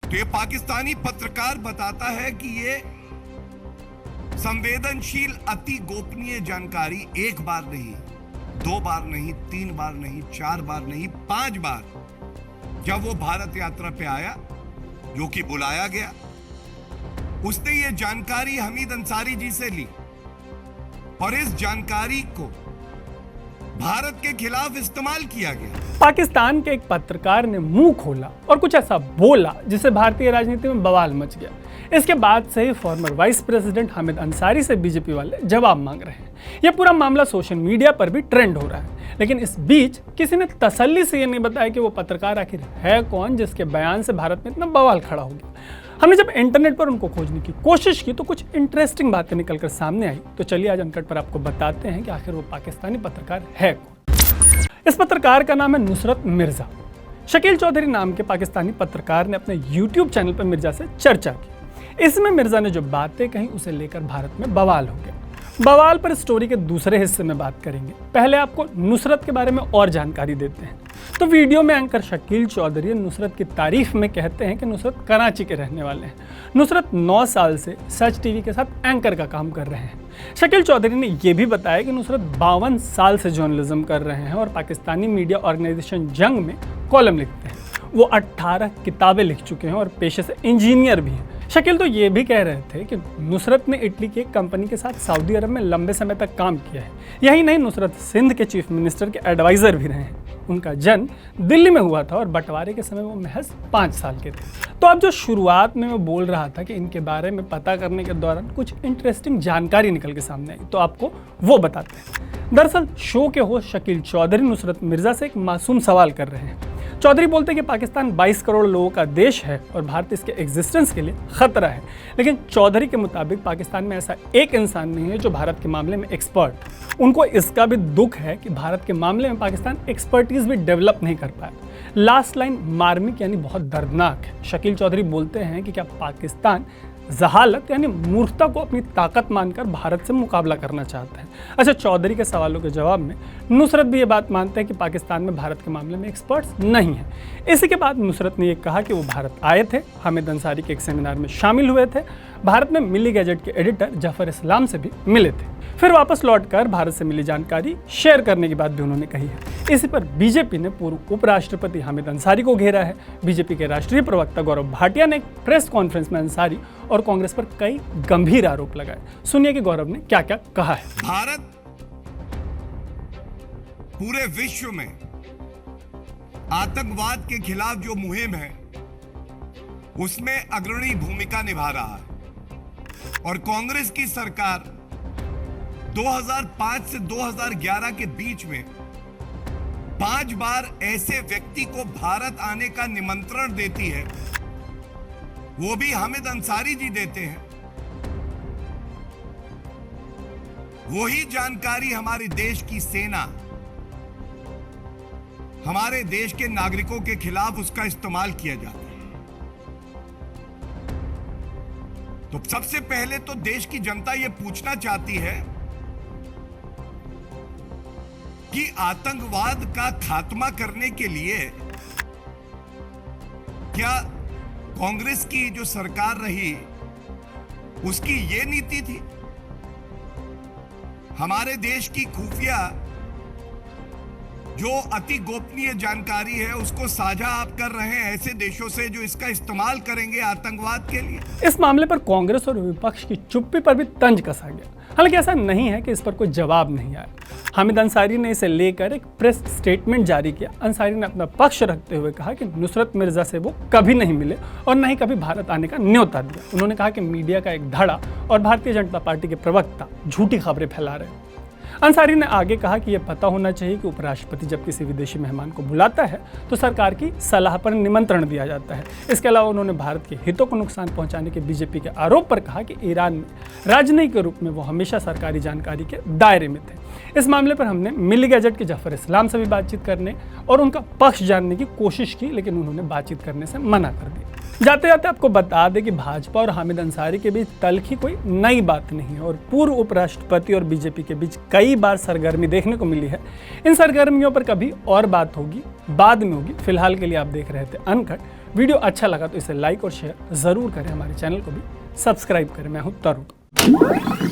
तो ये पाकिस्तानी पत्रकार बताता है कि ये संवेदनशील अति गोपनीय जानकारी एक बार नहीं, 2 बार नहीं, 3 बार नहीं, 4 बार नहीं, 5 बार जब वो भारत यात्रा पे आया, जो कि बुलाया गया, उसने ये जानकारी हमीद अंसारी जी से ली और इस जानकारी को भारत के खिलाफ इस्तेमाल किया गया। पाकिस्तान के एक पत्रकार ने मुंह खोला और कुछ ऐसा बोला जिससे भारतीय राजनीति में बवाल मच गया। इसके बाद से ही former vice president Hamid Ansari से बीजेपी वाले जवाब मांग रहे हैं। यह पूरा मामला सोशल मीडिया पर भी ट्रेंड हो रहा है, लेकिन इस बीच किसी ने तसल्ली से यह नहीं बताया कि वो पत्रकार आखिर है कौन जिसके बयान से भारत में इतना बवाल खड़ा हो गया। हमने जब इंटरनेट पर उनको खोजने की कोशिश की तो कुछ इंटरेस्टिंग बातें निकलकर सामने आई। तो चलिए आज अनकट पर आपको बताते हैं कि आखिर वो पाकिस्तानी पत्रकार है कौन। इस पत्रकार का नाम है नुसरत मिर्जा। शकील चौधरी नाम के पाकिस्तानी पत्रकार ने अपने YouTube चैनल पर मिर्जा से चर्चा की। इसमें मिर्जा ने जो बातें कही उसे लेकर भारत में बवाल हो गया। बवाल पर स्टोरी के दूसरे हिस्से में बात करेंगे। पहले आपको नुसरत के बारे में और जानकारी देते हैं। तो वीडियो में एंकर शकील चौधरी नुसरत की तारीफ में कहते हैं कि नुसरत कराची के रहने वाले हैं। नुसरत 9 साल से सच टीवी के साथ एंकर का काम कर रहे हैं। शकील चौधरी ने यह भी बताया कि नुसरत 52 साल से जर्नलिज्म कर रहे हैं और पाकिस्तानी मीडिया ऑर्गेनाइजेशन जंग में कॉलम लिखते हैं। वो 18 किताबें लिख चुके हैं और पेशे से इंजीनियर भी हैं। शकील तो ये भी कह रहे थे कि नुसरत ने इटली की एक कंपनी के साथ सऊदी अरब में लंबे समय तक काम किया है। यही नहीं, नुसरत सिंध के चीफ मिनिस्टर के एडवाइज़र भी रहे हैं। उनका जन्म दिल्ली में हुआ था और बंटवारे के समय वो महज 5 साल के थे। तो अब जो शुरुआत में मैं बोल रहा था कि इनके बारे में पता करने के दौरान कुछ इंटरेस्टिंग जानकारी निकल के सामने आई, तो आपको वो बताते हैं। दरअसल शो के होस्ट शकील चौधरी नुसरत मिर्जा से एक मासूम सवाल कर रहे हैं। चौधरी बोलते हैं कि पाकिस्तान 22 करोड़ लोगों का देश है और भारत इसके एग्जिस्टेंस के लिए खतरा है। लेकिन चौधरी के मुताबिक पाकिस्तान में ऐसा एक इंसान नहीं है जो भारत के मामले में एक्सपर्ट। उनको इसका भी दुख है कि भारत के मामले में पाकिस्तान एक्सपर्टीज भी डेवलप नहीं कर पाया। लास्ट लाइन मार्मिक यानी बहुत दर्दनाक है। शकील चौधरी बोलते हैं कि क्या पाकिस्तान जहालत यानी मूर्खता को अपनी ताकत मानकर भारत से मुकाबला करना चाहता है। अच्छा, चौधरी के सवालों के जवाब में नुसरत भी ये बात मानते हैं कि पाकिस्तान में भारत के मामले में एक्सपर्ट्स नहीं है। इसी के बाद नुसरत ने ये कहा कि वो भारत आए थे, हामिद अंसारी के एक सेमिनार में शामिल हुए थे, भारत में मिली गैजेट के एडिटर जफर इस्लाम से भी मिले थे, फिर वापस लौटकर भारत से मिली जानकारी शेयर करने की बात भी उन्होंने कही है। इसी पर बीजेपी ने पूर्व उपराष्ट्रपति हामिद अंसारी को घेरा है। बीजेपी के राष्ट्रीय प्रवक्ता गौरव भाटिया ने एक प्रेस कॉन्फ्रेंस में अंसारी और कांग्रेस पर कई गंभीर आरोप लगाए। सुनिए कि गौरव ने क्या क्या कहा है। भारत पूरे विश्व में आतंकवाद के खिलाफ जो मुहिम है उसमें अग्रणी भूमिका निभा रहा है और कांग्रेस की सरकार 2005 से 2011 के बीच में 5 बार ऐसे व्यक्ति को भारत आने का निमंत्रण देती है, वो भी हामिद अंसारी जी देते हैं। वही जानकारी हमारे देश की सेना हमारे देश के नागरिकों के खिलाफ उसका इस्तेमाल किया जाता है। तो सबसे पहले तो देश की जनता यह पूछना चाहती है कि आतंकवाद का खात्मा करने के लिए क्या कांग्रेस की जो सरकार रही उसकी ये नीति थी? हमारे देश की खुफिया जो अति गोपनीय जानकारी है उसको साझा आप कर रहे हैं ऐसे देशों से जो इसका इस्तेमाल करेंगे आतंकवाद के लिए। इस मामले पर कांग्रेस और विपक्ष की चुप्पी पर भी तंज कसा गया। हालांकि ऐसा नहीं है कि इस पर कोई जवाब नहीं आया। हामिद अंसारी ने इसे लेकर एक प्रेस स्टेटमेंट जारी किया। अंसारी ने अपना पक्ष रखते हुए कहा कि नुसरत मिर्जा से वो कभी नहीं मिले और न ही कभी भारत आने का न्योता दिया। उन्होंने कहा कि मीडिया का एक धड़ा और भारतीय जनता पार्टी के प्रवक्ता झूठी खबरें फैला रहे हैं। अंसारी ने आगे कहा कि यह पता होना चाहिए कि उपराष्ट्रपति जब किसी विदेशी मेहमान को बुलाता है तो सरकार की सलाह पर निमंत्रण दिया जाता है। इसके अलावा उन्होंने भारत के हितों को नुकसान पहुंचाने के बीजेपी के आरोप पर कहा कि ईरान में राजनयिक के रूप में वो हमेशा सरकारी जानकारी के दायरे में थे। इस मामले पर हमने मिली गैजेट के जफर इस्लाम से भी बातचीत करने और उनका पक्ष जानने की कोशिश की, लेकिन उन्होंने बातचीत करने से मना कर दिया। जाते जाते आपको बता दें कि भाजपा और हामिद अंसारी के बीच तल्खी कोई नई बात नहीं है और पूर्व उपराष्ट्रपति और बीजेपी के बीच कई बार सरगर्मी देखने को मिली है। इन सरगर्मियों पर कभी और बात होगी, बाद में होगी। फिलहाल के लिए आप देख रहे थे अनकट। वीडियो अच्छा लगा तो इसे लाइक और शेयर ज़रूर करें, हमारे चैनल को भी सब्सक्राइब करें। मैं हूँ तरुण।